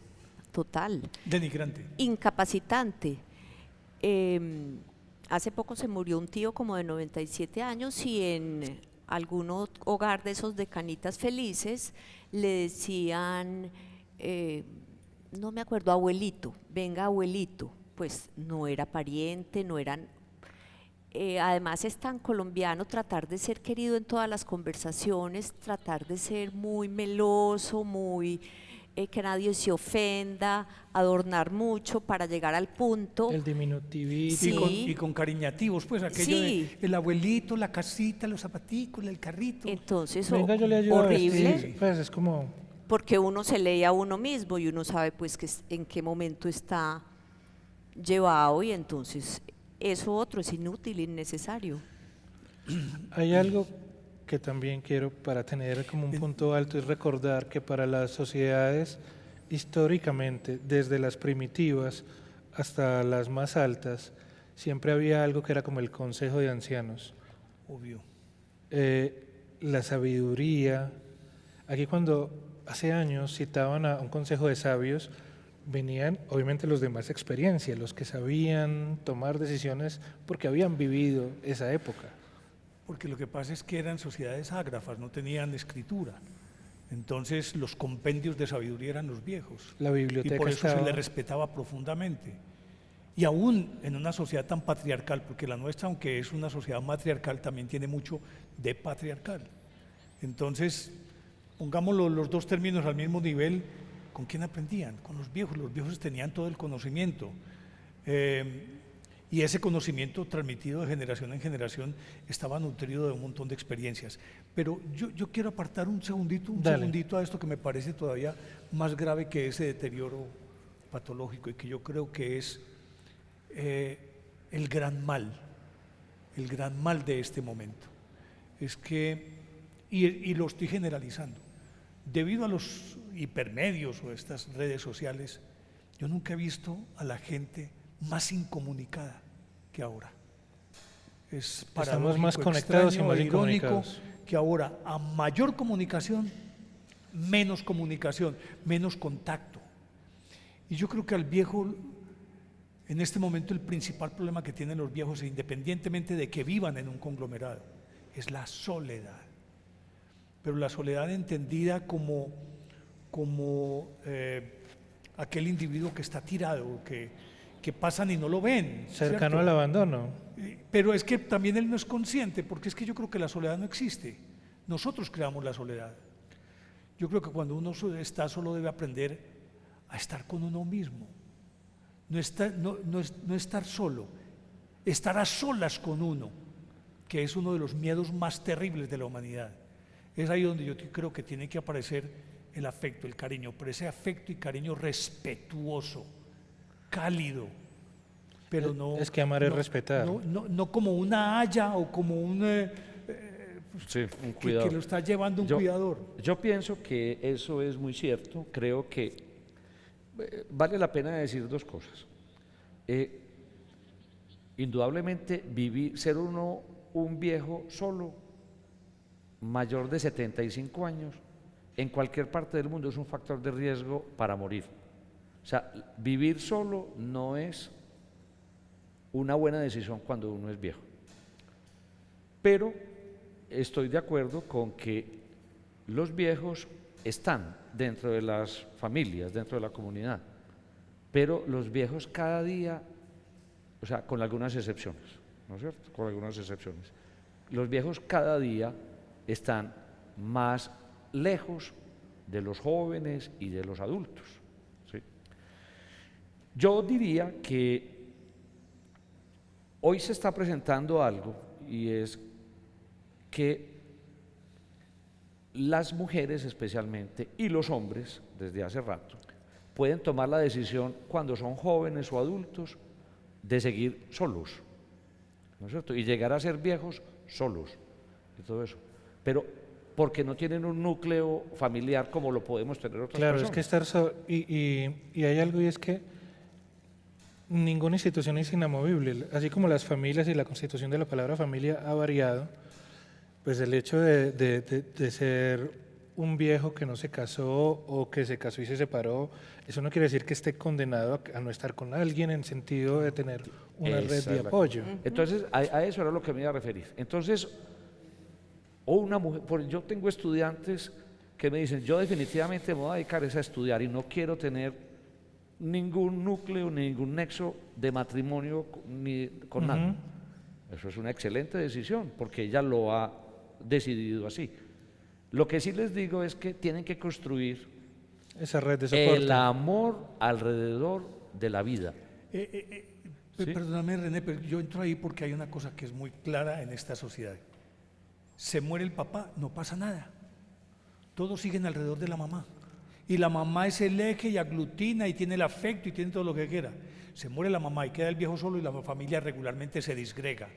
total. Denigrante. Incapacitante. Hace poco se murió un tío como de 97 años y en algún hogar de esos de canitas felices le decían, no me acuerdo, abuelito, venga abuelito, pues no era pariente, no eran. Además es tan colombiano tratar de ser querido en todas las conversaciones, tratar de ser muy meloso, muy que nadie se ofenda, adornar mucho para llegar al punto. El diminutivismo. Sí. Y con cariñativos, pues aquello Sí. de el abuelito, la casita, los zapaticos, el carrito. Entonces, Venga, yo le ayudo a horrible, vestir. Pues es como, porque uno se lee a uno mismo y uno sabe pues en qué momento está llevado y entonces eso otro es inútil, innecesario. hay algo que también quiero para tener como un punto alto, es recordar que para las sociedades históricamente, desde las primitivas hasta las más altas, siempre había algo que era como el consejo de ancianos. Obvio. La sabiduría. Aquí cuando hace años citaban a un consejo de sabios, venían obviamente los de más experiencia, los que sabían tomar decisiones porque habían vivido esa época. Porque lo que pasa es que eran sociedades ágrafas, no tenían escritura. Entonces los compendios de sabiduría eran los viejos. La biblioteca y por eso estaba... se les respetaba profundamente. Y aún en una sociedad tan patriarcal, porque la nuestra, aunque es una sociedad matriarcal, también tiene mucho de patriarcal. Entonces, pongámoslo los dos términos al mismo nivel, ¿con quién aprendían? Con los viejos tenían todo el conocimiento. Y ese conocimiento transmitido de generación en generación estaba nutrido de un montón de experiencias. Pero yo quiero apartar un segundito a esto que me parece todavía más grave que ese deterioro patológico y que yo creo que es el gran mal de este momento. Es que, y lo estoy generalizando, debido a los hipermedios o estas redes sociales, yo nunca he visto a la gente más incomunicada que ahora. Es Estamos más conectados y más irónico incomunicados. que ahora a mayor comunicación, menos comunicación, menos contacto. Y yo creo que al viejo, en este momento, el principal problema que tienen los viejos, independientemente de que vivan en un conglomerado, es la soledad. Pero la soledad entendida como aquel individuo que está tirado, que pasan y no lo ven. Cercano ¿cierto? al abandono. Pero es que también él no es consciente, porque es que yo creo que la soledad no existe. Nosotros creamos la soledad. Yo creo que cuando uno está solo debe aprender a estar con uno mismo. No estar solo, estar a solas con uno, que es uno de los miedos más terribles de la humanidad. Es ahí donde yo creo que tiene que aparecer el afecto, el cariño, pero ese afecto y cariño respetuoso, cálido, pero no... Es que amar es respetar. No como una haya o como un... Sí, un cuidador. Que lo está llevando un cuidador. Yo pienso que eso es muy cierto. Creo que vale la pena decir dos cosas. Indudablemente ser uno un viejo solo, mayor de 75 años, en cualquier parte del mundo es un factor de riesgo para morir. O sea, vivir solo no es una buena decisión cuando uno es viejo. Pero estoy de acuerdo con que los viejos están dentro de las familias, dentro de la comunidad, pero los viejos cada día, o sea, con algunas excepciones, ¿no es cierto? Con algunas excepciones. Los viejos cada día están más lejos de los jóvenes y de los adultos, ¿sí? Yo diría que hoy se está presentando algo, y es que las mujeres especialmente y los hombres desde hace rato pueden tomar la decisión cuando son jóvenes o adultos de seguir solos, ¿no es cierto? Y llegar a ser viejos solos y todo eso, pero porque no tienen un núcleo familiar como lo podemos tener otras Claro, personas. es que estar solo, y hay algo, y es que ninguna institución es inamovible, así como las familias y la constitución de la palabra familia ha variado. Pues el hecho de ser un viejo que no se casó o que se casó y se separó, eso no quiere decir que esté condenado a no estar con alguien en sentido de tener una red de apoyo. Entonces, a eso era lo que me iba a referir. Entonces, o una mujer, yo tengo estudiantes que me dicen, yo definitivamente me voy a dedicar a estudiar y no quiero tener ningún núcleo, ningún nexo de matrimonio ni con nada. Eso es una excelente decisión, porque ella lo ha decidido así. Lo que sí les digo es que tienen que construir Esa red de soporte. el amor alrededor de la vida. ¿Sí? Perdóname, René, pero yo entro ahí porque hay una cosa que es muy clara en esta sociedad. Se muere el papá, no pasa nada. Todos siguen alrededor de la mamá. Y la mamá es el eje y aglutina y tiene el afecto y tiene todo lo que quiera. Se muere la mamá y queda el viejo solo y la familia regularmente se disgrega.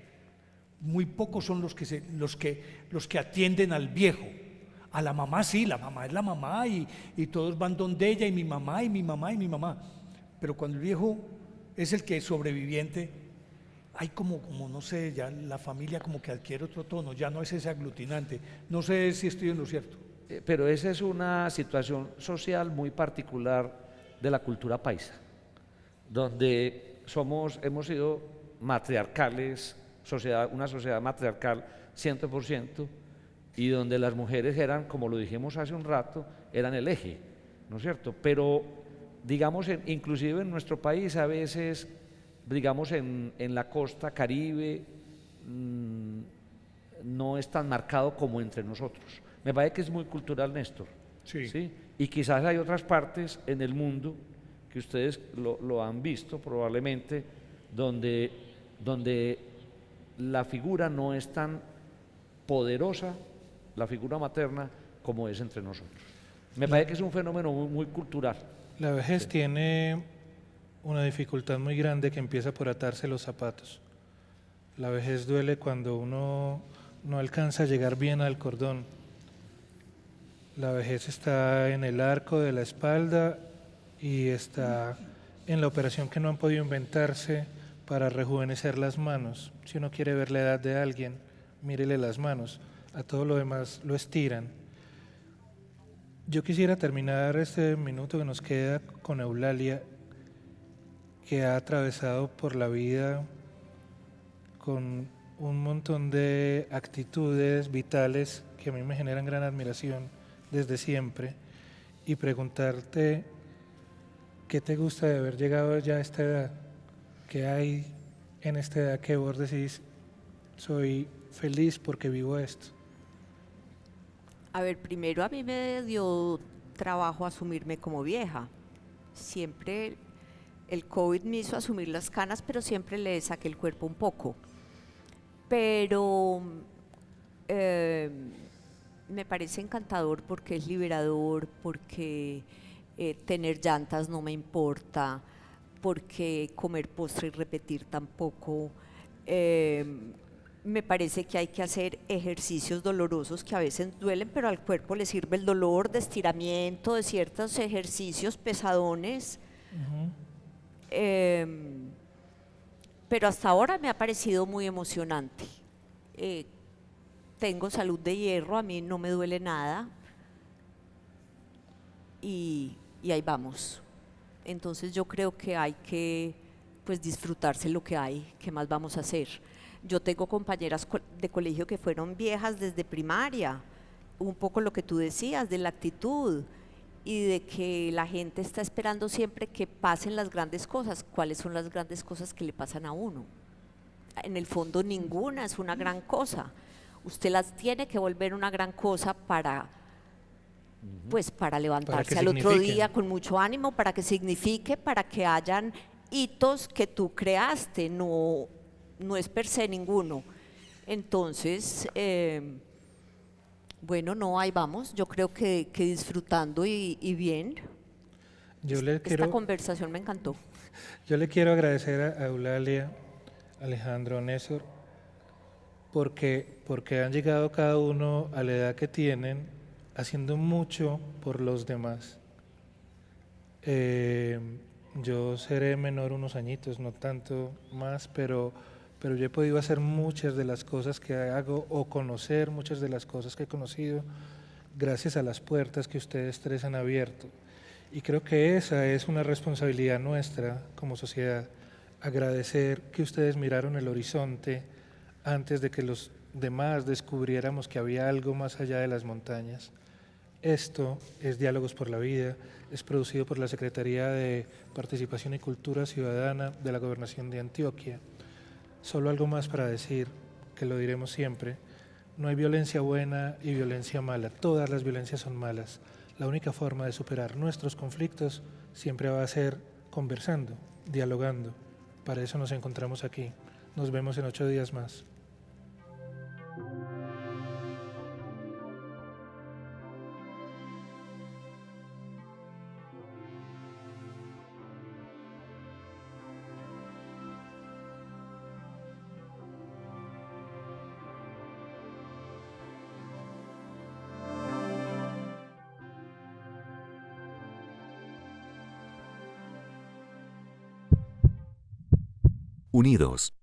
Muy pocos son los que atienden al viejo. A la mamá sí, la mamá es la mamá y todos van donde ella y mi mamá y mi mamá y mi mamá. Pero cuando el viejo es el que es sobreviviente, hay como no sé, ya la familia como que adquiere otro tono, ya no es ese aglutinante. No sé si estoy en lo cierto. Pero esa es una situación social muy particular de la cultura paisa, donde hemos sido matriarcales, una sociedad matriarcal 100%, y donde las mujeres eran, como lo dijimos hace un rato, eran el eje, ¿no es cierto? Pero, digamos, inclusive en nuestro país a veces, digamos, en la costa Caribe, no es tan marcado como entre nosotros. Me parece que es muy cultural, Néstor. Sí. Y quizás hay otras partes en el mundo que ustedes lo han visto probablemente, donde la figura no es tan poderosa, la figura materna, como es entre nosotros. Me parece que es un fenómeno muy cultural. La vejez tiene una dificultad muy grande que empieza por atarse los zapatos. La vejez duele cuando uno no alcanza a llegar bien al cordón. La vejez está en el arco de la espalda y está en la operación que no han podido inventarse para rejuvenecer las manos. Si uno quiere ver la edad de alguien, mírele las manos. A todo lo demás lo estiran. Yo quisiera terminar este minuto que nos queda con Eulalia, que ha atravesado por la vida con un montón de actitudes vitales que a mí me generan gran admiración desde siempre, y preguntarte qué te gusta de haber llegado ya a esta edad, qué hay en esta edad que vos decís, soy feliz porque vivo esto. A ver, primero a mí me dio trabajo asumirme como vieja. Siempre el COVID me hizo asumir las canas, pero siempre le saqué el cuerpo un poco. Pero me parece encantador porque es liberador, porque tener llantas no me importa, porque comer postre y repetir tampoco. Me parece que hay que hacer ejercicios dolorosos que a veces duelen, pero al cuerpo le sirve el dolor de estiramiento, de ciertos ejercicios pesadones. Pero hasta ahora me ha parecido muy emocionante. Tengo salud de hierro, a mí no me duele nada y ahí vamos. Entonces yo creo que hay que pues disfrutarse lo que hay, ¿qué más vamos a hacer? Yo tengo compañeras de colegio que fueron viejas desde primaria, un poco lo que tú decías de la actitud y de que la gente está esperando siempre que pasen las grandes cosas. ¿Cuáles son las grandes cosas que le pasan a uno? En el fondo ninguna es una gran cosa. Usted las tiene que volver una gran cosa para levantarse al otro día con mucho ánimo, para que signifique, para que hayan hitos que tú creaste, no es per se ninguno. Entonces, bueno, no, ahí vamos. Yo creo que disfrutando y bien. Esta conversación me encantó. Yo le quiero agradecer a Eulalia, Alejandro, Néstor, porque han llegado cada uno a la edad que tienen, haciendo mucho por los demás. Yo seré menor unos añitos, no tanto más, pero yo he podido hacer muchas de las cosas que hago o conocer muchas de las cosas que he conocido gracias a las puertas que ustedes tres han abierto. Y creo que esa es una responsabilidad nuestra como sociedad, agradecer que ustedes miraron el horizonte antes de que los demás descubriéramos que había algo más allá de las montañas. Esto es Diálogos por la Vida, es producido por la Secretaría de Participación y Cultura Ciudadana de la Gobernación de Antioquia. Solo algo más para decir, que lo diremos siempre: no hay violencia buena y violencia mala, todas las violencias son malas. La única forma de superar nuestros conflictos siempre va a ser conversando, dialogando. Para eso nos encontramos aquí. Nos vemos en 8 días más. Unidos.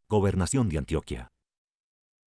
Gobernación de Antioquia.